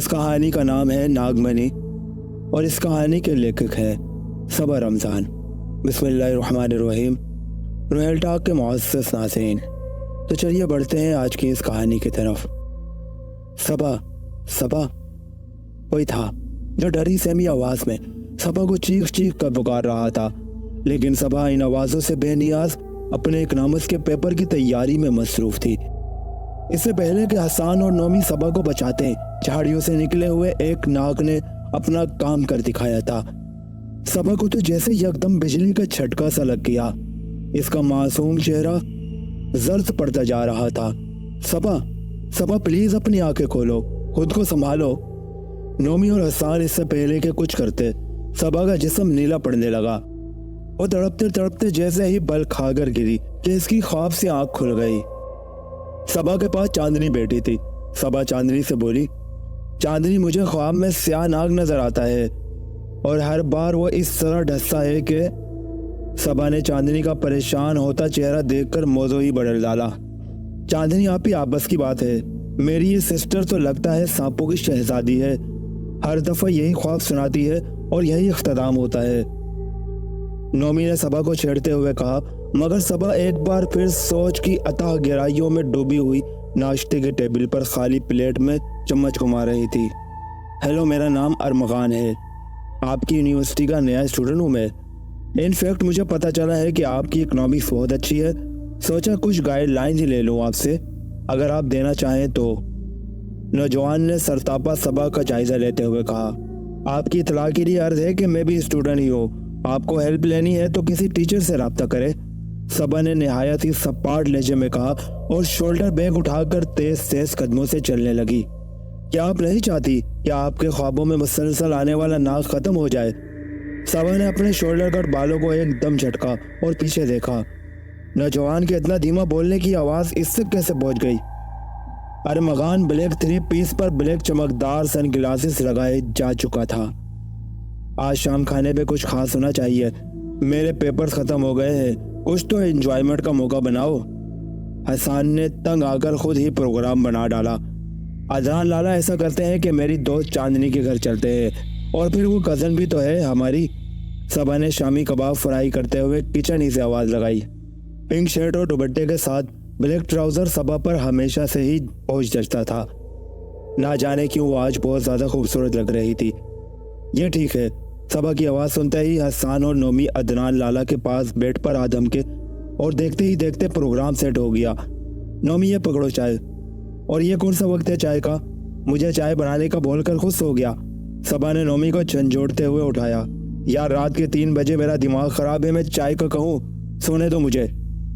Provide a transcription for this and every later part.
इस कहानी का नाम है नागमणि और इस कहानी के लेखक हैं सबा रमज़ान। बिस्मिल्लाहिर्रहमानिर्रहीम। रोयल टॉक के मुअज़्ज़ज़ नाज़रीन, तो चलिए बढ़ते हैं आज की इस कहानी की तरफ। सबा कोई था जो डरी सहमी आवाज़ में सबा को चीख चीख कर पुकार रहा था, लेकिन सबा इन आवाज़ों से बेनियाज अपने इकनॉमिक्स के पेपर की तैयारी में मसरूफ़ थी। इससे पहले कि हसन और नोमी सबा को बचाते, झाड़ियों से निकले हुए एक नाग ने अपना काम कर दिखाया था। सबा को तो जैसे यकदम बिजली का झटका सा लग गया। इसका मासूम चेहरा जर्द पड़ता जा रहा था। सबा प्लीज अपनी आंखें खोलो, खुद को संभालो। नोमी और हसन इससे पहले के कुछ करते, सबा का जिस्म नीला पड़ने लगा। वो तड़पते तड़पते जैसे ही बल खाकर गिरी कि इसकी ख्वाब से आंख खुल गई। सबा के पास चांदनी बैठी थी। सबा चांदनी से बोली, चांदनी मुझे ख्वाब में स्याह नाग नजर आता है और हर बार वो इस तरह ढसता है कि सबा ने चांदनी का परेशान होता चेहरा देखकर मौजू ही बदल डाला। चांदनी आप ही आपस की बात है, मेरी ये सिस्टर तो लगता है सांपों की शहजादी है। हर दफा यही ख्वाब सुनाती है और यही इख्तिताम होता है। नोमी ने सबा को छेड़ते हुए कहा, मगर सबा एक बार फिर सोच की अथाह गहराइयों में डूबी हुई नाश्ते के टेबल पर खाली प्लेट में चम्मच घुमा रही थी। हेलो, मेरा नाम अरमगान है, आपकी यूनिवर्सिटी का नया स्टूडेंट हूँ मैं। इनफैक्ट मुझे पता चला है कि आपकी इकनॉमिक्स बहुत अच्छी है, सोचा कुछ गाइडलाइन ही ले लूँ आपसे, अगर आप देना चाहें तो। नौजवान ने सरतापा सबा का जायजा लेते हुए कहा, आपकी इतला के लिए अर्ज है कि मैं भी स्टूडेंट ही हूँ, आपको हेल्प लेनी है तो किसी टीचर से रब्ता करें। सबा ने नहायत ही सपाट लहजे में कहा और शोल्डर बैग उठाकर तेज तेज कदमों से चलने लगी। क्या आप नहीं चाहती कि आपके ख्वाबों में मुसलसल आने वाला नाग खत्म हो जाए? सबा ने अपने शोल्डर कट बालों को एकदम झटका और पीछे देखा। नौजवान के इतना धीमा बोलने की आवाज़ इससे कैसे पहुंच गई? अरमगान ब्लैक 3 पीस पर ब्लैक चमकदार सन ग्लासेस लगाए जा चुका था। आज शाम खाने पे कुछ खास होना चाहिए, मेरे पेपर्स खत्म हो गए हैं, कुछ तो एंजॉयमेंट का मौका बनाओ। हसन ने तंग आकर खुद ही प्रोग्राम बना डाला। अदनान लाला ऐसा करते हैं कि मेरी दोस्त चांदनी के घर चलते हैं और फिर वो कज़न भी तो है हमारी। सबा ने शामी कबाब फ्राई करते हुए किचन ही से आवाज़ लगाई। पिंक शर्ट और दुपट्टे के साथ ब्लैक ट्राउज़र सबा पर हमेशा से ही पहुँच जचता था। ना जाने क्यों वो आज बहुत ज़्यादा खूबसूरत लग रही थी। ये ठीक है, सबा की आवाज़ सुनते ही हसन और नोमी अदनान लाला के पास बेड पर आ धमके और देखते ही देखते प्रोग्राम सेट हो गया। नोमी, ये पकड़ो चाय। और ये कौन सा वक्त है चाय का? मुझे चाय बनाने का बोलकर खुश हो गया। सबा ने नोमी को झंझोड़ते हुए उठाया। यार, रात के 3 बजे मेरा दिमाग ख़राब है, मैं चाय का कहूँ? सोने दो मुझे।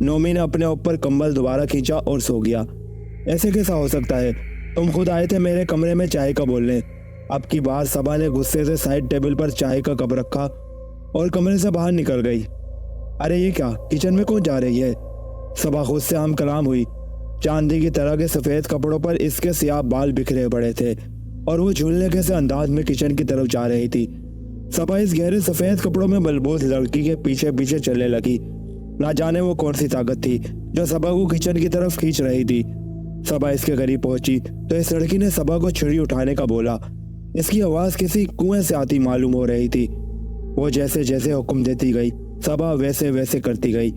नोमी ने अपने ऊपर कंबल दोबारा खींचा और सो गया। ऐसे कैसा हो सकता है? तुम खुद आए थे मेरे कमरे में चाय का बोलने। अब की बार सबा ने गुस्से से साइड टेबल पर चाय का कप रखा और कमरे से बाहर निकल गई। अरे ये क्या, किचन में कौन जा रही है? सबा खुद से हम कलाम हुई। चांदी की तरह के सफ़ेद कपड़ों पर इसके सियाह बाल बिखरे पड़े थे और वो झूलने के से अंदाज में किचन की तरफ जा रही थी। सबा इस गहरे सफ़ेद कपड़ों में बलबोज लड़की के पीछे पीछे चलने लगी। ना जाने वो कौन सी ताकत थी जो सबा को किचन की तरफ खींच रही थी। सबा इसके करीब पहुंची तो इस लड़की ने सबा को छुरी उठाने का बोला। इसकी आवाज़ किसी कुएं से आती मालूम हो रही थी। वो जैसे जैसे हुक्म देती गई, सबा वैसे वैसे करती गई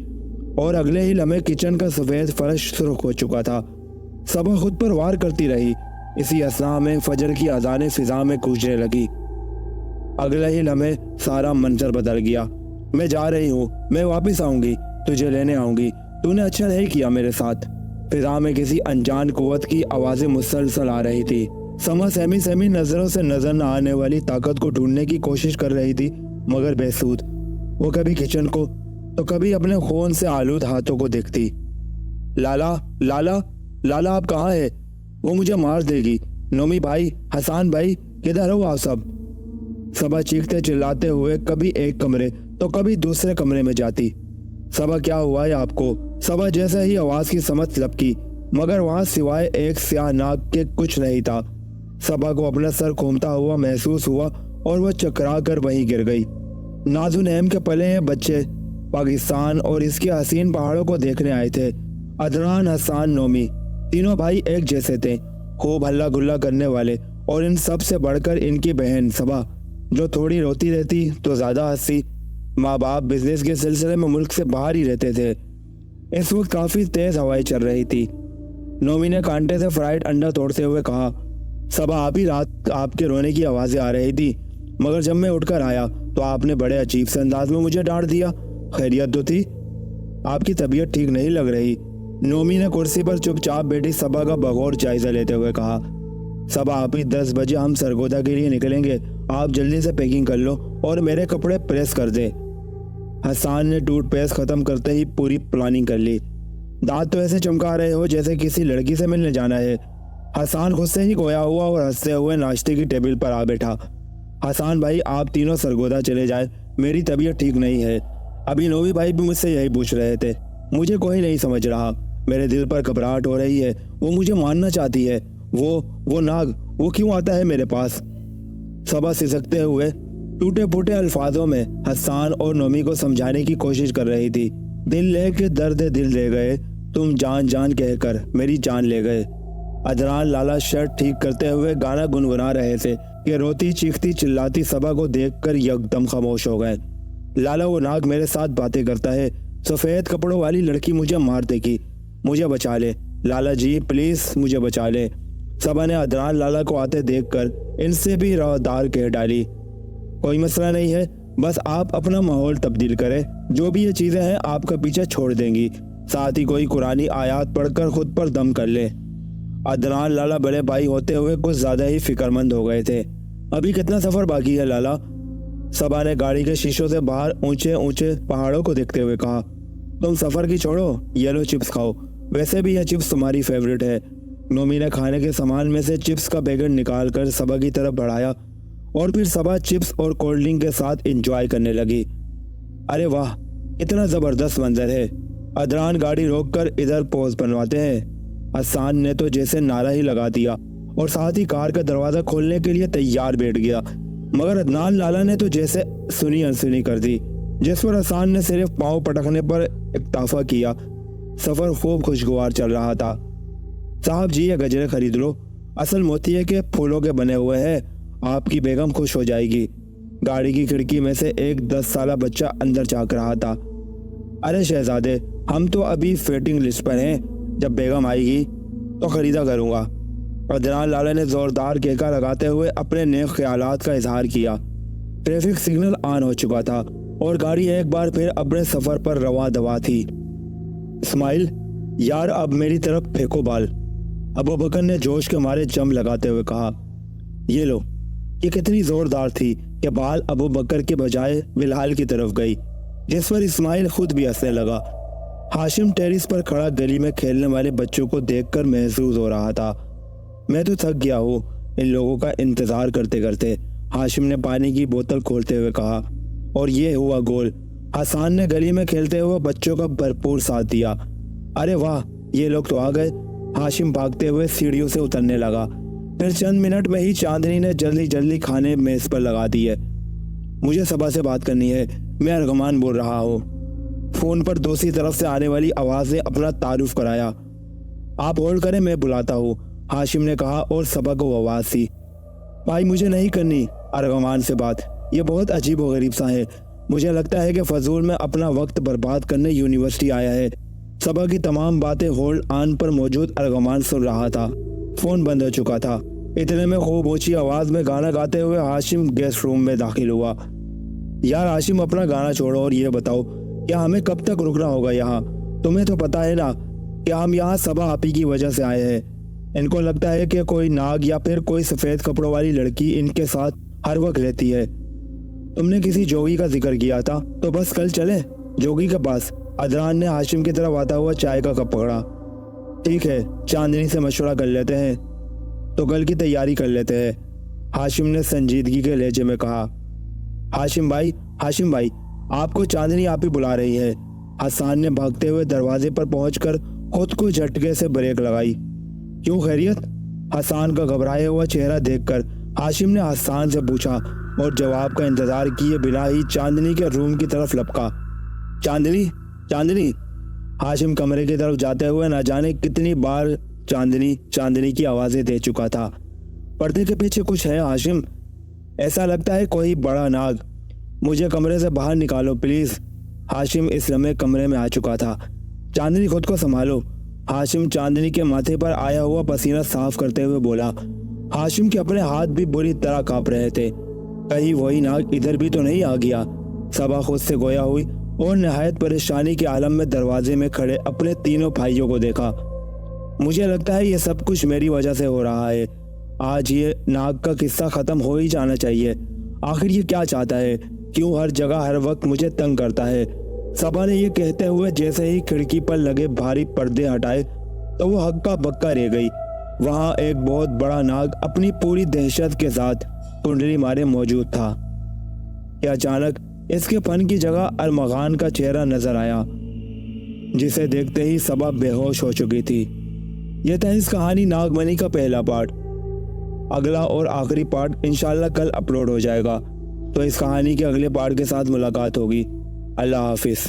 और अगले ही लम्हे किचन का सफ़ेद फर्श सुर्ख हो चुका था। सबा खुद पर वार करती रही। इसी असना में फजर की अजानें फिजा में गूंजने लगी। अगले ही लम्हे सारा मंजर बदल गया। मैं जा रही हूँ, मैं वापस आऊँगी, तुझे लेने आऊँगी, तूने अच्छा नहीं किया मेरे साथ। फिजा में किसी अनजान कुव्वत की आवाज़ें मुसलसल आ रही थी। समा सहमी सहमी नज़रों से नजर न आने वाली ताकत को ढूंढने की कोशिश कर रही थी, मगर बेसूद। वो कभी किचन को तो कभी अपने खून से आलूद हाथों को देखती। लाला लाला लाला, आप कहाँ है? वो मुझे मार देगी। नोमी भाई, हसन भाई, किधर हो आप सब? सबा चीखते चिल्लाते हुए कभी एक कमरे तो कभी दूसरे कमरे में जाती। सबा, क्या हुआ है आपको? सबा जैसे ही आवाज़ की समझ लपकी, मगर वहाँ सिवाय एक स्याह नाग के कुछ नहीं था। सबा को अपना सर घूमता हुआ महसूस हुआ और वह चकरा कर वहीं गिर गई। नाजुनैम के पले हैं बच्चे पाकिस्तान और इसके हसीन पहाड़ों को देखने आए थे। अदनान, हसन, नोमी, तीनों भाई एक जैसे थे, खूब हल्ला गुल्ला करने वाले और इन सब से बढ़कर इनकी बहन सबा, जो थोड़ी रोती रहती तो ज़्यादा हंसती। माँ बाप बिजनेस के सिलसिले में मुल्क से बाहर ही रहते थे। इस वक्त काफ़ी तेज़ हवाएं चल रही थी। नोमी ने कांटे से फ्राइड अंडा तोड़ते हुए कहा, सबा आप ही रात आपके रोने की आवाज़ें आ रही थी, मगर जब मैं उठकर आया तो आपने बड़े अजीब से अंदाज में मुझे डांट दिया। खैरियत तो थी? आपकी तबीयत ठीक नहीं लग रही। नोमी ने कुर्सी पर चुपचाप बैठी सबा का बगौर जायजा लेते हुए कहा, सबा आप ही 10 बजे हम सरगोदा के लिए निकलेंगे। आप जल्दी से पैकिंग कर लो और मेरे कपड़े प्रेस कर दे। हसन ने टूथपेस्ट खत्म करते ही पूरी प्लानिंग कर ली। दांत तो ऐसे चमका रहे हो जैसे किसी लड़की से मिलने जाना है। हसन खुद से ही खोया हुआ और हंसते हुए नाश्ते की टेबल पर आ बैठा। हसन भाई आप तीनों सरगोदा चले जाए, मेरी तबीयत ठीक नहीं है। अभी नोवी भाई भी मुझसे यही पूछ रहे थे। मुझे कोई नहीं समझ रहा, मेरे दिल पर घबराहट हो रही है। वो मुझे मानना चाहती है। वो नाग, वो क्यों आता है मेरे पास? सबा सिसकते हुए टूटे फूटे अल्फाजों में हसन और नोमी को समझाने की कोशिश कर रही थी। दिल ले के दर्द दिल ले गए, तुम जान जान कहकर मेरी जान ले गए। अदनान लाला शर्ट ठीक करते हुए गाना गुनगुना रहे थे कि रोती चीखती चिल्लाती सबा को देखकर एकदम खामोश हो गए। लाला वो नाग मेरे साथ बातें करता है, सफ़ेद कपड़ों वाली लड़की मुझे मार देगी, मुझे बचा ले लाला जी, प्लीज़ मुझे बचा ले। सबा ने अदनान लाला को आते देखकर इनसे भी रवादार कह डाली, कोई मसला नहीं है, बस आप अपना माहौल तब्दील करें, जो भी ये चीज़ें हैं आपका पीछे छोड़ देंगी। साथ ही कोई कुरानी आयात पढ़कर खुद पर दम कर ले। अदनान लाला बड़े भाई होते हुए कुछ ज़्यादा ही फिक्रमंद हो गए थे। अभी कितना सफ़र बाकी है लाला? सबा ने गाड़ी के शीशों से बाहर ऊंचे ऊंचे पहाड़ों को देखते हुए कहा, तुम सफ़र की छोड़ो, ये लो चिप्स खाओ, वैसे भी यह चिप्स तुम्हारी फेवरेट है। नोमी ने खाने के सामान में से चिप्स का पैकेट निकाल कर सबा की तरफ बढ़ाया और फिर सबा चिप्स और कोल्ड ड्रिंक के साथ एंजॉय करने लगी। अरे वाह, इतना ज़बरदस्त मंजर है। अदनान गाड़ी रोककर इधर पोज बनवाते हैं। हसन ने तो जैसे नारा ही लगा दिया और साथ ही कार का दरवाज़ा खोलने के लिए तैयार बैठ गया, मगर अदनान लाला ने तो जैसे सुनी अनसुनी कर दी, जिस पर हसन ने सिर्फ पाँव पटकने पर इक्तफा किया। सफ़र खूब खुशगवार चल रहा था। साहब जी ये गजरे खरीद लो, असल मोतिये के फूलों के बने हुए हैं, आपकी बेगम खुश हो जाएगी। गाड़ी की खिड़की में से एक 10 साला बच्चा अंदर झांक रहा था। अरे शहजादे, हम तो अभी वेटिंग लिस्ट पर हैं, जब बेगम आएगी तो ख़रीदा करूँगा। अदनान लाला ने ज़ोरदार केका लगाते हुए अपने नेक ख्यालात का इजहार किया। ट्रैफिक सिग्नल ऑन हो चुका था और गाड़ी एक बार फिर अपने सफ़र पर रवा दवा थी। इस्माइल यार, अब मेरी तरफ फेंको बाल, अबू बकर ने जोश के मारे जम लगाते हुए कहा। ये लो। ये कितनी ज़ोरदार थी कि बाल अबू बकर के बजाय बिलाल की तरफ गई, जिस पर इस्माइल खुद भी हंसने लगा। हाशिम टेरिस पर खड़ा गली में खेलने वाले बच्चों को देखकर महसूस हो रहा था, मैं तो थक गया हूँ इन लोगों का इंतज़ार करते करते। हाशिम ने पानी की बोतल खोलते हुए कहा। और ये हुआ गोल। हसन ने गली में खेलते हुए बच्चों का भरपूर साथ दिया। अरे वाह, ये लोग तो आ गए। हाशिम भागते हुए सीढ़ियों से उतरने लगा। फिर चंद मिनट में ही चांदनी ने जल्दी जल्दी खाने मेज़ पर लगा दिए। मुझे सबा से बात करनी है, मैं अर्गमान बोल रहा हूँ। फ़ोन पर दूसरी तरफ से आने वाली आवाज़ ने अपना तारुफ कराया। आप होल्ड करें, मैं बुलाता हूँ, हाशिम ने कहा और सबा को आवाज़ दी। भाई मुझे नहीं करनी अर्गमान से बात, ये बहुत अजीब व गरीब सा है। मुझे लगता है कि फजूल में अपना वक्त बर्बाद करने यूनिवर्सिटी आया है। सबा की तमाम बातें होल्ड ऑन पर मौजूद अर्गमान सुन रहा था। फ़ोन बंद हो चुका था। इतने में खूब ऊंची आवाज़ में गाना गाते हुए हाशिम गेस्ट रूम में दाखिल हुआ। यार हाशिम, अपना गाना छोड़ो और ये बताओ, क्या हमें कब तक रुकना होगा यहाँ? तुम्हें तो पता है ना कि हम यहाँ सबा आपी की वजह से आए हैं। इनको लगता है कि कोई नाग या फिर कोई सफ़ेद कपड़ों वाली लड़की इनके साथ हर वक्त रहती है। तुमने किसी जोगी का जिक्र किया था, तो बस कल चले जोगी के पास। अदनान ने हाशिम की तरफ आता हुआ चाय का कप पकड़ा। ठीक है, चांदनी से मशवरा कर लेते हैं, तो कल की तैयारी कर लेते हैं, हाशिम ने संजीदगी के लहजे में कहा। हाशिम भाई आपको चांदनी आप ही बुला रही है। हसन ने भागते हुए दरवाजे पर पहुंचकर खुद को झटके से ब्रेक लगाई। क्यों, खैरियत? हसन का घबराया हुआ चेहरा देखकर हाशिम ने हसन से पूछा और जवाब का इंतजार किए बिना ही चांदनी के रूम की तरफ लपका। चांदनी। हाशिम कमरे की तरफ जाते हुए न जाने कितनी बार चांदनी की आवाज़ें दे चुका था। पर्दे के पीछे कुछ है हाशिम, ऐसा लगता है कोई बड़ा नाग। मुझे कमरे से बाहर निकालो प्लीज। हाशिम इस लम्हे कमरे में आ चुका था। चांदनी खुद को संभालो। हाशिम चांदनी के माथे पर आया हुआ पसीना साफ करते हुए बोला। हाशिम के अपने हाथ भी बुरी तरह कांप रहे थे। कहीं वही नाग इधर भी तो नहीं आ गया। सबा खुद से गोया हुई और नहायत परेशानी के आलम में दरवाजे में खड़े अपने तीनों भाइयों को देखा। मुझे लगता है ये सब कुछ मेरी वजह से हो रहा है। आज ये नाग का किस्सा खत्म हो ही जाना चाहिए। आखिर ये क्या चाहता है? क्यों हर जगह हर वक्त मुझे तंग करता है? सबा ने ये कहते हुए जैसे ही खिड़की पर लगे भारी पर्दे हटाए तो वो हक्का बक्का रह गई। वहां एक बहुत बड़ा नाग अपनी पूरी दहशत के साथ कुंडली मारे मौजूद था कि अचानक इसके फन की जगह अरमगान का चेहरा नजर आया, जिसे देखते ही सबा बेहोश हो चुकी थी। यह था इस कहानी नागमणि का पहला पार्ट। अगला और आखिरी पार्ट इंशाल्लाह कल अपलोड हो जाएगा, तो इस कहानी के अगले पार्ट के साथ मुलाकात होगी। अल्लाह हाफिज।